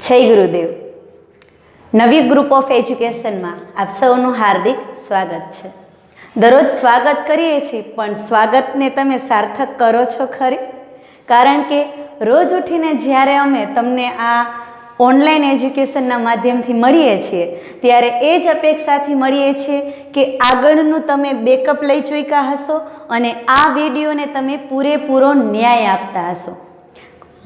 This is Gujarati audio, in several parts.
જય ગુરુદેવ. નવી ગ્રુપ ઓફ એજ્યુકેશનમાં આપ સૌનું હાર્દિક સ્વાગત છે. દરરોજ સ્વાગત કરીએ છીએ, પણ સ્વાગતને તમે સાર્થક કરો છો ખરી? કારણ કે રોજ ઉઠીને જ્યારે અમે તમને આ ઓનલાઈન એજ્યુકેશનના માધ્યમથી મળીએ છીએ, ત્યારે એ જ અપેક્ષાથી મળીએ છીએ કે આગળનું તમે બેકઅપ લઈ ચૂક્યા હશો અને આ વિડીયોને તમે પૂરેપૂરો ન્યાય આપતા હશો.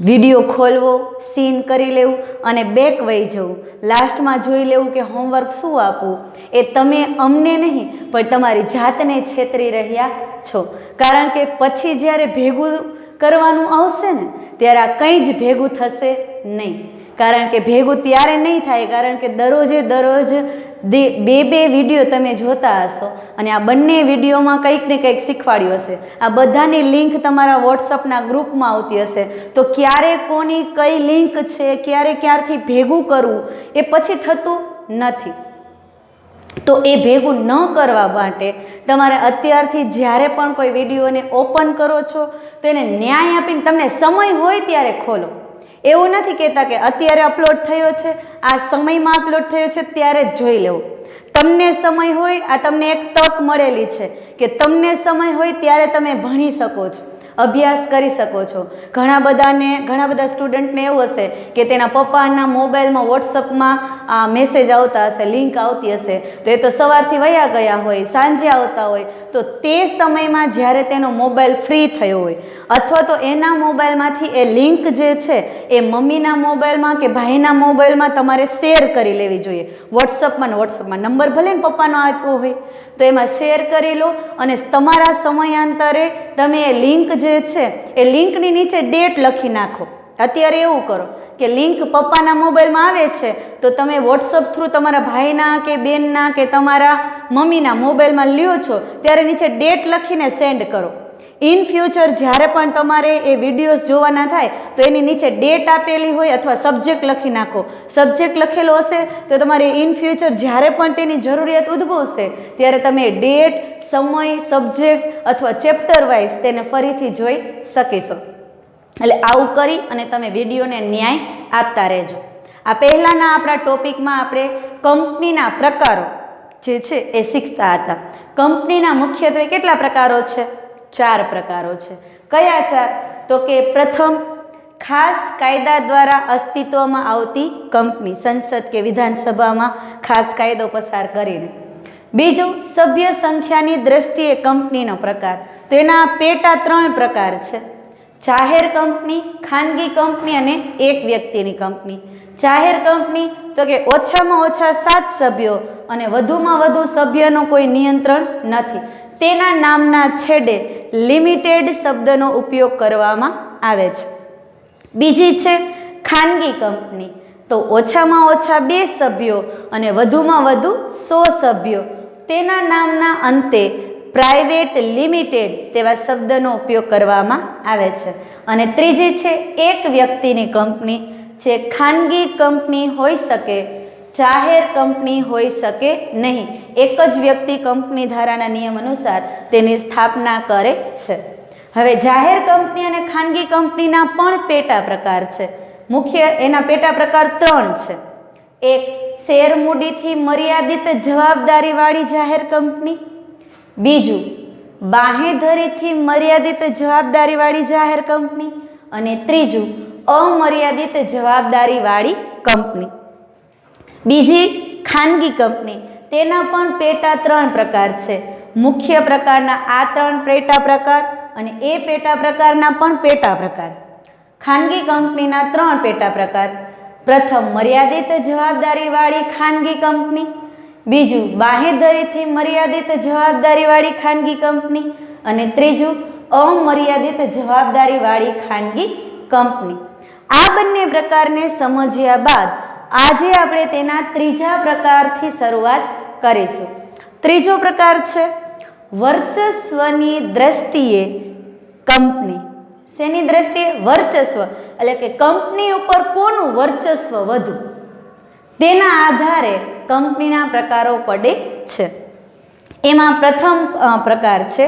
વિડીયો ખોલવો, સીન કરી લેવું અને બેક વહી જવું, લાસ્ટમાં જોઈ લેવું કે હોમવર્ક શું આપવું, એ તમે અમને નહીં પણ તમારી જાતને છેતરી રહ્યા છો. કારણ કે પછી જ્યારે ભેગું કરવાનું આવશે ને, ત્યારે આ કંઈ જ ભેગું થશે નહીં. કારણ કે ભેગું ત્યારે નહીં થાય, કારણ કે દરરોજ બે વિડીયો તમે જોતા હશો અને આ બંને વિડીયોમાં કંઈક ને કંઈક શીખવાડ્યું હશે. આ બધાની લિંક તમારા વોટ્સઅપના ગ્રુપમાં આવતી હશે, તો ક્યારે કોની કઈ લિંક છે, ક્યારથી ભેગું કરવું એ પછી થતું નથી. તો એ ભેગું ન કરવા માટે તમારે અત્યારથી જ્યારે પણ કોઈ વિડીયોને ઓપન કરો છો તો એને ન્યાય આપીને તમને સમય હોય ત્યારે ખોલો. એવું નથી કહેતા કે અત્યારે અપલોડ થયો છે, આ સમયમાં અપલોડ થયો છે ત્યારે જ જોઈ લેવું. તમને સમય હોય, આ તમને એક તક મળેલી છે કે તમને સમય હોય ત્યારે તમે ભણી શકો છો, અભ્યાસ કરી શકો છો. ઘણા બધા સ્ટુડન્ટને એવું હશે કે તેના પપ્પાના મોબાઈલમાં વોટ્સઅપમાં મેસેજ આવતા હશે, લિંક આવતી હશે, તો એ તો સવારથી વયા ગયા હોય, સાંજે આવતા હોય, તો તે સમયમાં જ્યારે તેનો મોબાઈલ ફ્રી થયો હોય અથવા તો એના મોબાઈલમાંથી એ લિંક જે છે એ મમ્મીના મોબાઈલમાં કે ભાઈના મોબાઈલમાં તમારે શેર કરી લેવી જોઈએ. વોટ્સઅપમાં નંબર ભલે ને પપ્પાનો આપ્યો હોય તો એમાં શેર કરી લો અને તમારા સમયાંતરે તમે એ લિંક જે છે એ લિંકની નીચે ડેટ લખી નાખો. અત્યારે એવું કરો કે લિંક પપ્પાના મોબાઈલમાં આવે છે તો તમે વોટ્સઅપ થ્રુ તમારા ભાઈના કે બેનના કે તમારા મમ્મીના મોબાઈલમાં લ્યો છો ત્યારે નીચે ડેટ લખીને સેન્ડ કરો. ઇન ફ્યુચર જ્યારે પણ તમારે એ વિડીયોઝ જોવાના થાય તો એની નીચે ડેટ આપેલી હોય અથવા સબ્જેક્ટ લખી નાખો. સબ્જેક્ટ લખેલો હશે તો તમારે ઇન ફ્યુચર જ્યારે પણ તેની જરૂરિયાત ઉદ્ભવશે ત્યારે તમે ડેટ, સમય, સબ્જેક્ટ અથવા ચેપ્ટર વાઇઝ તેને ફરીથી જોઈ શકીશો. એટલે આવું કરી અને તમે વિડીયોને ન્યાય આપતા રહેજો. આ પહેલાંના આપણા ટોપિકમાં આપણે કંપનીના પ્રકારો જે છે એ શીખતા હતા. કંપનીના મુખ્યત્વે કેટલા પ્રકારો છે? 4 પ્રકારો છે. કયા 4? તો કે પ્રથમ, ખાસ કાયદા દ્વારા અસ્તિત્વમાં આવતી કંપની, સંસદ કે વિધાનસભામાં ખાસ કાયદો પસાર કરીને. બીજું, સભ્ય સંખ્યાની દ્રષ્ટિએ કંપનીનો પ્રકાર. તો એના પેટા 3 પ્રકાર છે: જાહેર કંપની, ખાનગી કંપની અને એક વ્યક્તિની કંપની. જાહેર કંપની તો કે ઓછામાં ઓછા 7 સભ્યો અને વધુમાં વધુ સભ્યનો કોઈ નિયંત્રણ નથી. તેના નામના છેડે લિમિટેડ શબ્દનો ઉપયોગ કરવામાં આવે છે. બીજી છે ખાનગી કંપની, તો ઓછામાં ઓછા 2 સભ્યો અને વધુમાં વધુ 100 સભ્યો. તેના નામના અંતે પ્રાઇવેટ લિમિટેડ તેવા શબ્દનો ઉપયોગ કરવામાં આવે છે. અને ત્રીજી છે એક વ્યક્તિની કંપની, જે ખાનગી કંપની હોઈ શકે, જાહેર કંપની હોઈ શકે નહીં. એક જ વ્યક્તિ કંપની ધારાના નિયમ અનુસાર તેની સ્થાપના કરે છે. હવે જાહેર કંપની અને ખાનગી કંપનીના પણ પેટા પ્રકાર છે. મુખ્ય એના પેટા પ્રકાર 3 છે. એક, શેર મૂડીથી મર્યાદિત જવાબદારીવાળી જાહેર કંપની. બીજું, બાંહેધરીથી મર્યાદિત જવાબદારીવાળી જાહેર કંપની. અને ત્રીજું, અમર્યાદિત જવાબદારીવાળી કંપની. બીજી ખાનગી કંપની, તેના પણ પેટા 3 પ્રકાર છે. મુખ્ય પ્રકારના આ 3 પેટા પ્રકાર અને એ પેટા પ્રકારના પણ પેટા પ્રકાર. ખાનગી કંપનીના 3 પેટા પ્રકાર: પ્રથમ, મર્યાદિત જવાબદારીવાળી ખાનગી કંપની. બીજું, બાંહેધરીથી મર્યાદિત જવાબદારીવાળી ખાનગી કંપની. અને ત્રીજું, અમર્યાદિત જવાબદારીવાળી ખાનગી કંપની. આ બંને પ્રકારને સમજ્યા બાદ આજે આપણે તેના ત્રીજા પ્રકારથી શરૂઆત કરીશું. ત્રીજો પ્રકાર છે વર્ચસ્વની દ્રષ્ટિએ કંપની. શેની દ્રષ્ટિએ? વર્ચસ્વ, એટલે કે કંપની ઉપર કોનું વર્ચસ્વ વધુ, તેના આધારે કંપનીના પ્રકારો પડે છે. એમાં પ્રથમ પ્રકાર છે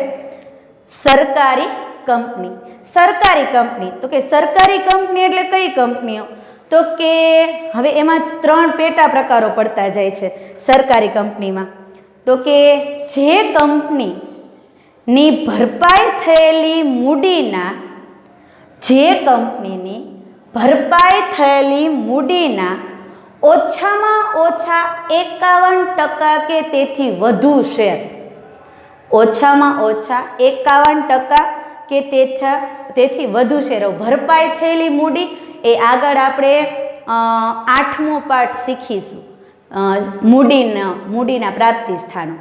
સરકારી કંપની. સરકારી કંપની, તો કે સરકારી કંપની એટલે કઈ કંપનીઓ? તો કે હવે એમાં 3 પેટા પ્રકારો પડતા જાય છે સરકારી કંપનીમાં. તો કે જે કંપનીની ભરપાઈ થયેલી મૂડીના ઓછામાં ઓછા 51% કે તેથી વધુ શેર, ઓછામાં ઓછા 51% કે તેથી વધુ શેર. ભરપાઈ થયેલી મૂડી એ આગળ આપણે 8મો પાઠ શીખીશું, મૂડીના પ્રાપ્તિ સ્થાનો.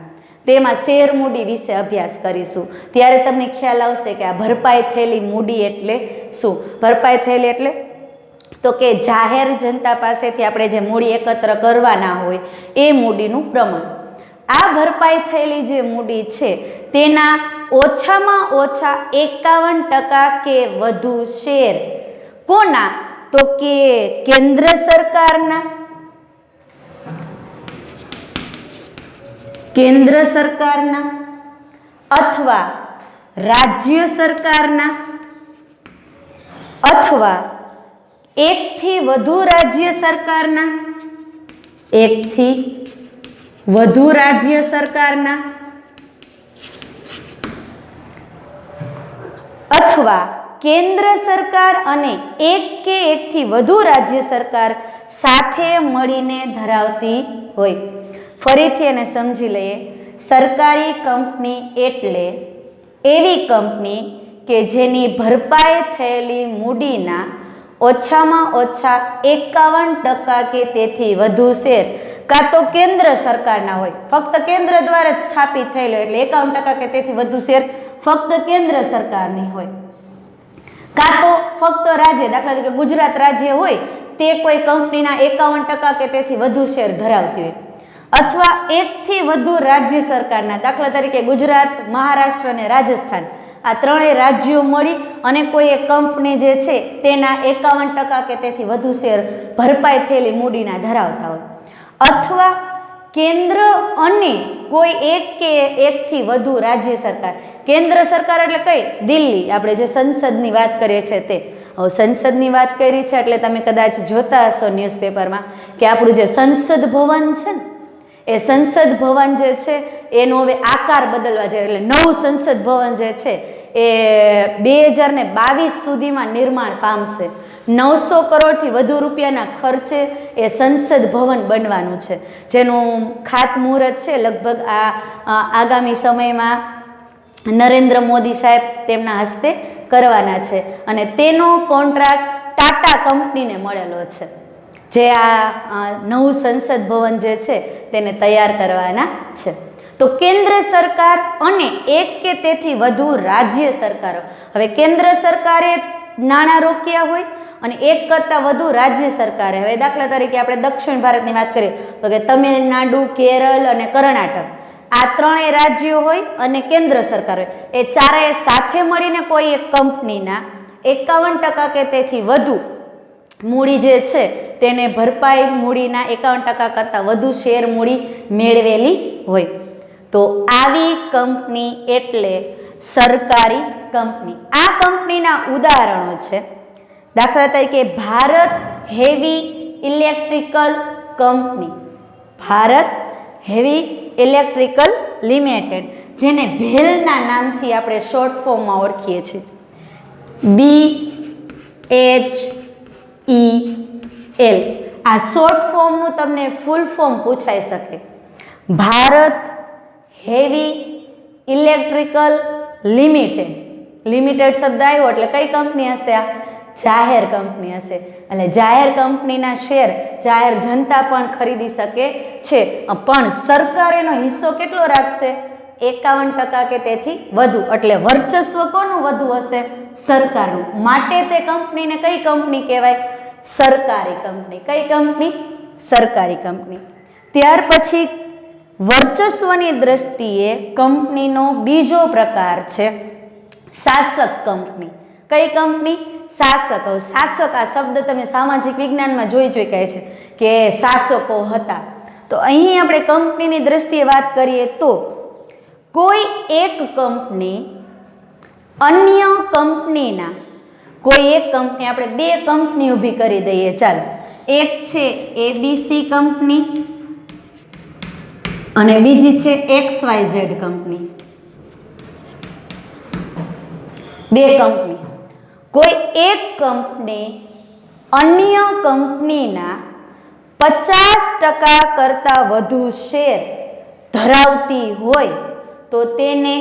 તેમાં શેર મૂડી વિશે અભ્યાસ કરીશું. ત્યારે તમને ખ્યાલ આવશે કે આ ભરપાઈ થયેલી મૂડી એટલે શું. ભરપાઈ થયેલી એટલે તો કે જાહેર જનતા પાસેથી આપણે જે મૂડી એકત્ર કરવાના હોય એ મૂડીનું પ્રમાણ. આ ભરપાઈ થયેલી જે મૂડી છે તેના ઓછામાં ઓછા 51% કે વધુ શેર કોના? તો કે કેન્દ્ર સરકારના અથવા રાજ્ય સરકારના અથવા એકથી વધુ રાજ્ય સરકારના અથવા કેન્દ્ર સરકાર અને એક કે એકથી વધુ રાજ્ય સરકાર સાથે મળીને ધરાવતી હોય. ફરીથી એને સમજી લઈએ. સરકારી કંપની એટલે એવી કંપની કે જેની ભરપાઈ થયેલી મૂડીના ઓછામાં ઓછા 51% કે તેથી વધુ શેર કાં તો કેન્દ્ર સરકારના હોય, ફક્ત કેન્દ્ર દ્વારા જ સ્થાપિત થયેલો એટલે 51% કે તેથી વધુ શેર ફક્ત કેન્દ્ર સરકારની હોય, કાં તો ફક્ત રાજ્ય, દાખલા તરીકે ગુજરાત રાજ્ય હોય તે કોઈ કંપનીના 51% કે તેથી વધુ શેર ધરાવતી હોય, અથવા એકથી વધુ રાજ્ય સરકારના, દાખલા તરીકે ગુજરાત, મહારાષ્ટ્ર અને રાજસ્થાન આ ત્રણેય રાજ્યો મળી અને કોઈ એક કંપની જે છે તેના 51% કે તેથી વધુ શેર ભરપાઈ થયેલી મૂડીના ધરાવતા હોય, અથવા કેન્દ્ર અને કોઈ એક કે એકથી વધુ રાજ્ય સરકાર. કેન્દ્ર સરકાર એટલે કઈ? દિલ્હી, આપણે જે સંસદની વાત કરીએ છીએ તે. હવે સંસદની વાત કરી છે એટલે તમે કદાચ જોતા હશો ન્યૂઝપેપરમાં કે આપણું જે સંસદ ભવન છે ને એ સંસદ ભવન જે છે એનો હવે આકાર બદલવા જાય એટલે નવું સંસદ ભવન જે છે એ 2022 સુધીમાં નિર્માણ પામશે. 900 કરોડથી વધુ રૂપિયાના ખર્ચે એ સંસદ ભવન બનવાનું છે, જેનું ખાતમુહૂર્ત છે લગભગ આગામી સમયમાં નરેન્દ્ર મોદી સાહેબ તેમના હસ્તે કરવાના છે અને તેનો કોન્ટ્રાક્ટ ટાટા કંપનીને મળેલો છે, જે આ નવું સંસદ ભવન જે છે તેને તૈયાર કરવાના છે. તો કેન્દ્ર સરકાર અને એક કે તેથી વધુ રાજ્ય સરકારો. હવે કેન્દ્ર સરકારે નાણાં રોક્યા હોય અને એક કરતાં વધુ રાજ્ય સરકારે, હવે દાખલા તરીકે આપણે દક્ષિણ ભારતની વાત કરીએ તો કે તમિલનાડુ, કેરળ અને કર્ણાટક આ ત્રણેય રાજ્યો હોય અને કેન્દ્ર સરકાર હોય, એ ચારેય સાથે મળીને કોઈ એક કંપનીના 51% કે તેથી વધુ મૂડી જે છે તેને ભરપાઈ મૂડીના 51% કરતાં વધુ શેર મૂડી મેળવેલી હોય. તો આવી કંપની એટલે સરકારી કંપની. આ કંપનીના ઉદાહરણો છે, દાખલા તરીકે Bharat heavy electrical company, Bharat heavy electrical limited, જેને ભેલના નામથી આપણે શોર્ટ ફોર્મમાં ઓળખીએ છીએ, BHEL. આ શોર્ટ ફોર્મનું તમને ફૂલ ફોર્મ પૂછાઈ શકે. Bharat heavy electrical limited. Limited શબ્દ આવ્યો એટલે કઈ કંપની હશે? આ જાહેર કંપની હશે. એટલે જાહેર કંપનીના શેર જાહેર જનતા પણ ખરીદી શકે છે, પણ સરકાર એનો હિસ્સો કેટલો રાખશે? 51% કે તેથી વધુ. એટલે વર્ચસ્વ કોનું વધુ હશે? સરકારનું. માટે તે કંપનીને કઈ કંપની કહેવાય? સરકારી કંપની. કઈ કંપની? સરકારી કંપની. ત્યાર પછી વર્ચસ્વની દ્રષ્ટિએ કંપનીનો બીજો પ્રકાર છે શાસક કંપની. કઈ કંપની? શાસક. શાસક આ શબ્દ તમે સામાજિક વિજ્ઞાનમાં જોઈ કહે છે કે શાસકો હતા. તો અહીં આપણે કંપનીની દ્રષ્ટિએ વાત કરીએ તો કોઈ એક કંપની અન્ય કંપનીના, કોઈ એક કંપની, આપણે બે કંપની ઊભી કરી દઈએ ચાલો, એક છે એબીસી કંપની અને બીજી છે XYZ કંપની. બે કંપની. કોઈ એક કંપની અન્ય કંપનીના 50% કરતાં વધુ શેર ધરાવતી હોય તો તેને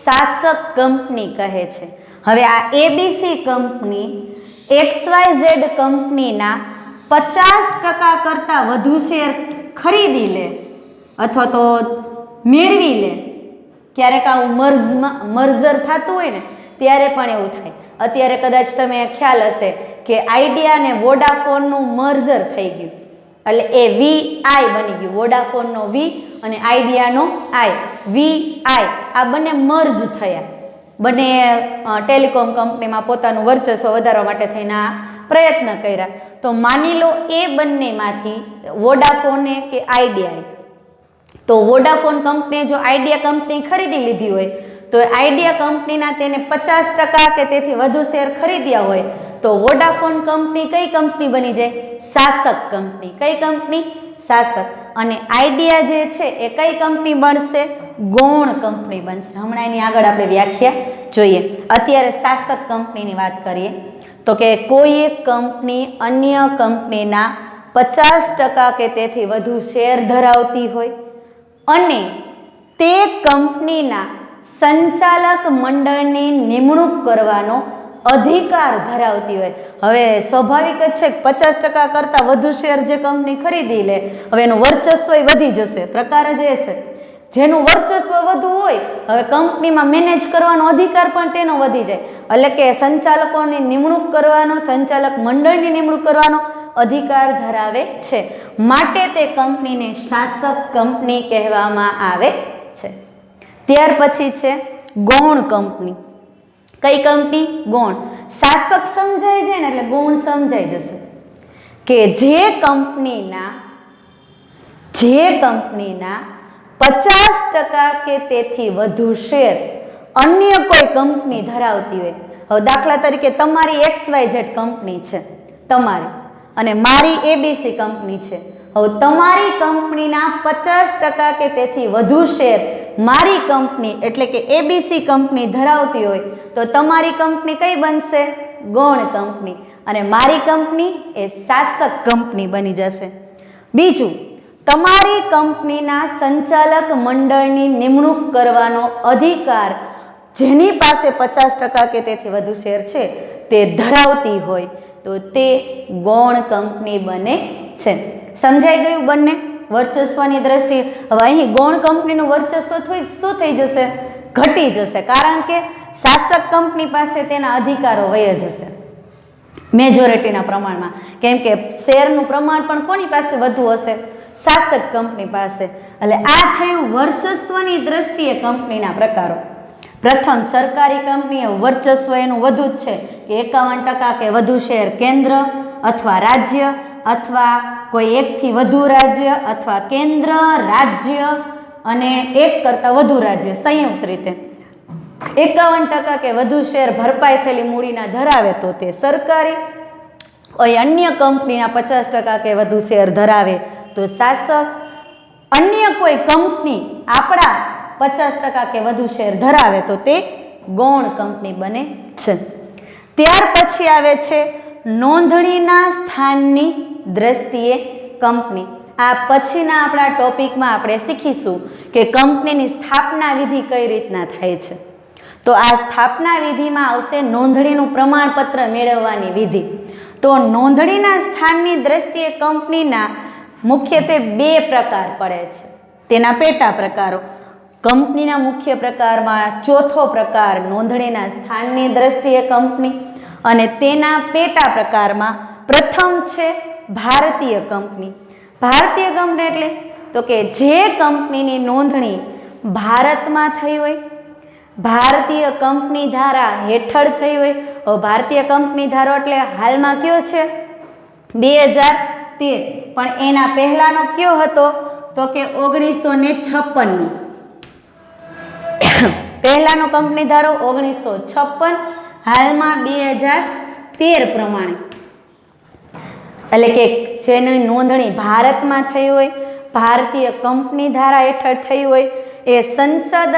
શાસક કંપની કહે છે. હવે આ એબીસી કંપની XYZ કંપનીના 50% કરતાં વધુ શેર ખરીદી લે અથવા તો મેળવી લે. ક્યારેક આવું મર્જર થતું હોય ને ત્યારે પણ એવું થાય. અત્યારે કદાચ તમે ખ્યાલ હશે કે આઈડિયા અને વોડાફોનનું મર્જર થઈ ગયું, એટલે એ VI બની ગયું. વોડાફોનનો V અને આઈડિયાનો I, VI આ બંને મર્જ થયા. બંને ટેલિકોમ કંપનીમાં પોતાનું વર્ચસ્વ વધારવા માટે થઈને આ પ્રયત્ન કર્યા. તો માની લો એ બંનેમાંથી વોડાફોને કે આઈડિયાએ, તો વોડાફોન કંપનીએ જો આઈડિયા કંપની ખરીદી લીધી હોય તો આઈડિયા કંપનીના તેને 50% કે તેથી વધુ શેર ખરીદ્યા હોય તો વોડાફોન કંપની કઈ કંપની બની જાય? શાસક કંપની. કઈ કંપની? શાસક. અને આઈડિયા જે છે એ કઈ કંપની બનશે? ગૌણ કંપની બનશે. હમણાં એની આગળ આપણે વ્યાખ્યા જોઈએ. અત્યારે શાસક કંપનીની વાત કરીએ તો કે કોઈ એક કંપની અન્ય કંપનીના 50% કે તેથી વધુ શેર ધરાવતી હોય અને તે કંપનીના સંચાલક મંડળની નિમણૂક કરવાનો અધિકાર ધરાવતી હોય. હવે સ્વાભાવિક જ છે કે 50% કરતાં વધુ શેર જે કંપની ખરીદી લે, હવે એનું વર્ચસ્વ વધી જશે. પ્રકાર જ એ છે જેનું વર્ચસ્વ વધુ હોય, હવે કંપનીમાં મેનેજ કરવાનો અધિકાર પણ તેનો વધી જાય. એટલે કે સંચાલકોની નિમણૂક કરવાનો, સંચાલક મંડળની નિમણૂક કરવાનો અધિકાર ધરાવે છે. માટે તે કંપનીને શાસક કંપની કહેવામાં આવે છે. ત્યાર પછી છે ગૌણ કંપની. કઈ કંપની? ગૌણ. શાસક સમજાય છે ને એટલે ગૌણ સમજાઈ જશે કે જે કંપનીના 50% કે તેથી વધુ શેર અન્ય કોઈ કંપની ધરાવતી હોય. હવે દાખલા તરીકે તમારી XYZ કંપની છે તમારી અને મારી એબીસી કંપની છે. હવે તમારી કંપનીના 50% કે તેથી વધુ શેર મારી કંપની એટલે કે એબીસી કંપની ધરાવતી હોય તો તમારી કંપની કઈ બનશે? ગૌણ કંપની. અને મારી કંપની એ શાસક કંપની બની જશે. બીજું, તમારી કંપનીના સંચાલક મંડળની નિમણૂક કરવાનો અધિકાર જેની પાસે 50% કે તેથી વધુ શેર છે તે ધરાવતી હોય તો તે ગૌણ કંપની બને છે. સમજાઈ ગયું બંને વર્ચસ્વની દ્રષ્ટિએ? હવે અહીં ગૌણ કંપનીનું વર્ચસ્વ શું થઈ જશે? ઘટી જશે. કારણ કે શાસક કંપની પાસે તેના અધિકારો વહી જશે મેજોરિટીના પ્રમાણમાં. કેમ કે શેરનું પ્રમાણ પણ કોની પાસે વધુ હશે? શાસક કંપની પાસે. એટલે આ થયું વર્ચસ્વની દ્રષ્ટિએ કંપનીના પ્રકારો. પ્રથમ, સરકારી કંપનીએ વર્ચસ્વ એનું વધુ જ છે કે 51% કે વધુ શેર કેન્દ્ર અથવા રાજ્ય અથવા કોઈ એકથી વધુ રાજ્ય અથવા કેન્દ્ર, રાજ્ય અને એક કરતાં વધુ રાજ્ય સંયુક્ત રીતે 51% કે વધુ શેર ભરપાઈ થયેલી મૂડીના ધરાવે તો તે સરકારી. અન્ય કંપનીના 50% કે વધુ શેર ધરાવે તો શાસક. અન્ય કોઈ કંપની આપણા 50% કે વધુ શેર ધરાવે તો તે ગૌણ કંપની બને છે. ત્યાર પછી આવે છે નોંધણીના સ્થાનની દ્રષ્ટિએ કંપની. આ પછીના આપણા ટોપિકમાં આપણે શીખીશું કે કંપનીની સ્થાપના વિધિ કઈ રીતના થાય છે. તો આ સ્થાપના વિધિમાં આવશે નોંધણીનું પ્રમાણપત્ર મેળવવાની વિધિ. તો નોંધણીના સ્થાનની દ્રષ્ટિએ કંપનીના મુખ્યત્વે 2 પ્રકાર પડે છે. તેના પેટા પ્રકારો. કંપનીના મુખ્ય પ્રકારમાં ચોથો પ્રકાર નોંધણીના સ્થાનની દ્રષ્ટિએ કંપની અને તેના પેટા પ્રકારમાં પ્રથમ છે ભારતીય કંપની. ભારતીય કંપની એટલે તો કે જે કંપનીની નોંધણી ભારતમાં થઈ હોય, ભારતીય કંપની ધારા હેઠળ થઈ હોય. ભારતીય કંપની ધારો એટલે હાલમાં કયો છે? 2013. પણ એના પહેલાનો કયો હતો? તો કે 1956. પહેલાનો કંપની ધારો 1956, હાલમાં 2013 પ્રમાણે. એટલે કે જેની નોંધણી ભારતમાં થઈ હોય, ભારતીય કંપની ધારા હેઠળ થઈ હોય, એ સંસદ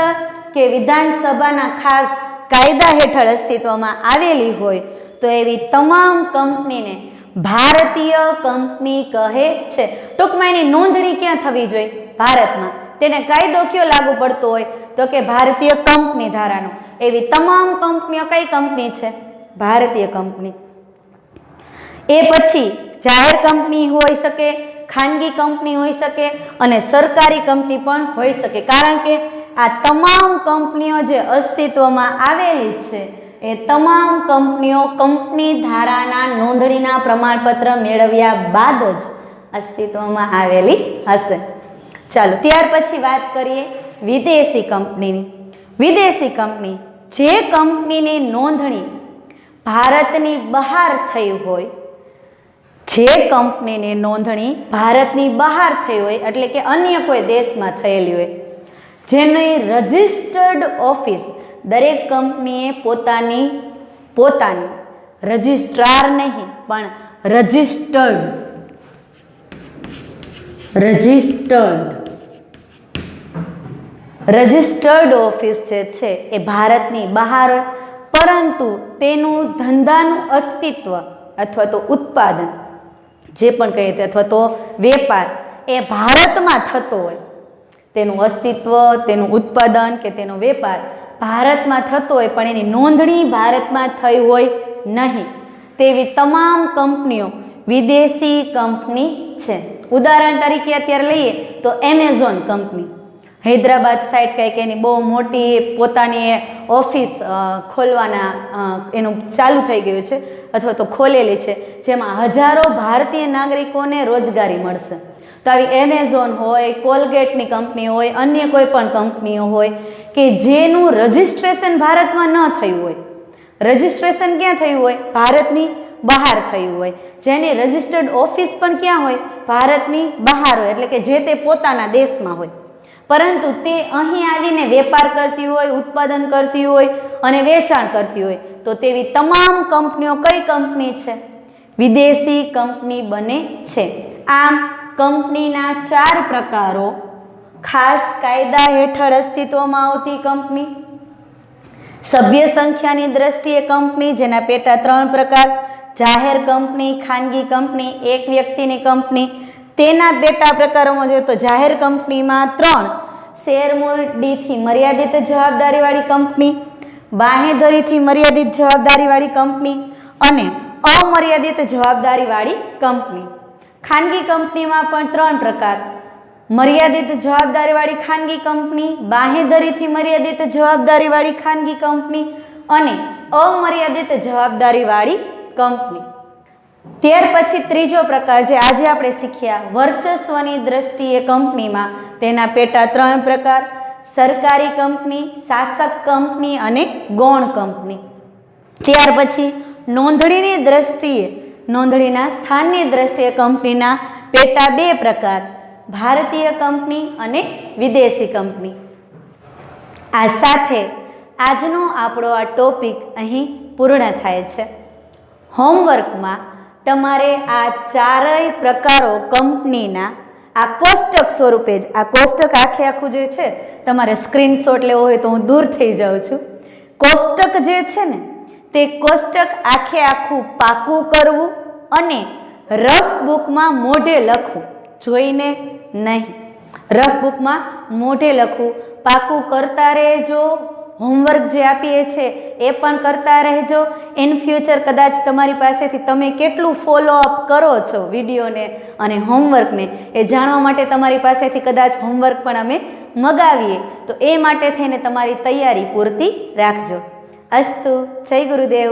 કે વિધાનસભાના ખાસ કાયદા હેઠળ અસ્તિત્વમાં આવેલી હોય, તો એવી તમામ કંપનીને ભારતીય કંપની કહે છે. ટૂંકમાં એની નોંધણી ક્યાં થવી જોઈએ? ભારતમાં. તેને કાયદો કયો લાગુ પડતો હોય? તો કે ભારતીય કંપની ધારાનો. એવી તમામ કંપનીઓ કઈ કંપની છે? ભારતીય કંપની. એ પછી જાહેર કંપની હોઈ શકે, ખાનગી કંપની હોઈ શકે અને સરકારી કંપની પણ હોઈ શકે. કારણ કે આ તમામ કંપનીઓ જે અસ્તિત્વમાં આવેલી છે એ તમામ કંપનીઓ કંપની ધારાના નોંધણીના પ્રમાણપત્ર મેળવ્યા બાદ જ અસ્તિત્વમાં આવેલી હશે. ચાલો ત્યાર પછી વાત કરીએ વિદેશી કંપનીની. વિદેશી કંપની જે કંપનીની નોંધણી ભારતની બહાર થઈ હોય, જે કંપનીની નોંધણી ભારતની બહાર થઈ હોય એટલે કે અન્ય કોઈ દેશમાં થયેલી હોય, જેની રજિસ્ટર્ડ ઓફિસ દરેક કંપનીએ પોતાની રજિસ્ટ્રાર નહીં પણ રજિસ્ટર્ડ ઓફિસ જે છે એ ભારતની બહાર હોય, પરંતુ તેનું ધંધાનું અસ્તિત્વ અથવા તો ઉત્પાદન જે પણ કહીએ તે અથવા તો વેપાર એ ભારતમાં થતો હોય, તેનું અસ્તિત્વ, તેનું ઉત્પાદન કે તેનો વેપાર ભારતમાં થતો હોય પણ એની નોંધણી ભારતમાં થઈ હોય નહીં, તેવી તમામ કંપનીઓ વિદેશી કંપની છે. ઉદાહરણ તરીકે અત્યારે લઈએ તો એમેઝોન કંપની હૈદરાબાદ સાઈડ કંઈક એની બહુ મોટી પોતાની ઓફિસ ખોલવાના એનું ચાલુ થઈ ગયું છે અથવા તો ખોલેલી છે, જેમાં હજારો ભારતીય નાગરિકોને રોજગારી મળશે. તો આવી એમેઝોન હોય, કોલગેટની કંપની હોય, અન્ય કોઈ પણ કંપનીઓ હોય કે જેનું રજિસ્ટ્રેશન ભારતમાં ન થયું હોય, રજિસ્ટ્રેશન ક્યાં થયું હોય? ભારતની બહાર થયું હોય, જેની રજિસ્ટર્ડ ઓફિસ પણ ક્યાં હોય? ભારતની બહાર હોય, એટલે કે જે તે પોતાના દેશમાં હોય, પરંતુ તે અહીં આવીને વેપાર કરતી હોય, ઉત્પાદન કરતી હોય અને વેચાણ કરતી હોય, તો તેવી તમામ કંપનીઓ કઈ કંપની છે? વિદેશી કંપની બને છે. આમ કંપનીના 4 પ્રકારો: ખાસ કાયદા હેઠળ અસ્તિત્વમાં આવતી કંપની, સભ્ય સંખ્યાની દ્રષ્ટિએ કંપની જેના પેટા 3 પ્રકાર, જાહેર કંપની, ખાનગી કંપની, એક વ્યક્તિની કંપની. તેના પેટા પ્રકારોમાં જોઈએ તો જાહેર કંપનીમાં 3: શેરમૂડીથી મર્યાદિત જવાબદારીવાળી કંપની, બાંહેધરીથી મર્યાદિત જવાબદારીવાળી કંપની અને અમર્યાદિત જવાબદારીવાળી કંપની. ખાનગી કંપનીમાં પણ 3 પ્રકાર: મર્યાદિત જવાબદારીવાળી ખાનગી કંપની, બાંહેધરીથી મર્યાદિત જવાબદારીવાળી ખાનગી કંપની અને અમર્યાદિત જવાબદારીવાળી કંપની. ત્યાર પછી ત્રીજો પ્રકાર જે આજે આપણે શીખ્યા, વર્ચસ્વની દ્રષ્ટિએ કંપનીમાં તેના પેટા 3 પ્રકાર: સરકારી કંપની, શાસક કંપની અને ગૌણ કંપની. ત્યાર પછી નોંધણીની દ્રષ્ટિએ, નોંધણીના સ્થાનની દ્રષ્ટિએ કંપનીના પેટા 2 પ્રકાર: ભારતીય કંપની અને વિદેશી કંપની. આ સાથે આજનો આપણો આ ટોપિક અહીં પૂર્ણ થાય છે. હોમવર્કમાં તમારે આ 4 પ્રકારો કંપનીના આ કોષ્ટક સ્વરૂપે જ, આ કોષ્ટક આખું જે છે તમારે સ્ક્રીનશોટ લેવો હોય તો હું દૂર થઈ જાઉં છું. કોષ્ટક જે છે ને તે કોષ્ટક આખું પાકું કરવું અને રફ બુકમાં મોઢે લખવું, જોઈને નહીં. રફ બુકમાં મોઢે લખવું, પાકું કરતા રહેજો. હોમવર્ક જે આપીએ છીએ એ પણ કરતા રહેજો. ઇન ફ્યુચર કદાચ તમારી પાસેથી તમે કેટલું ફોલોઅપ કરો છો વિડીયોને અને હોમવર્કને એ જાણવા માટે તમારી પાસેથી કદાચ હોમવર્ક પણ અમે મગાવીએ, તો એ માટે થઈને તમારી તૈયારી પૂરતી રાખજો. અસ્તુ. જય ગુરુદેવ.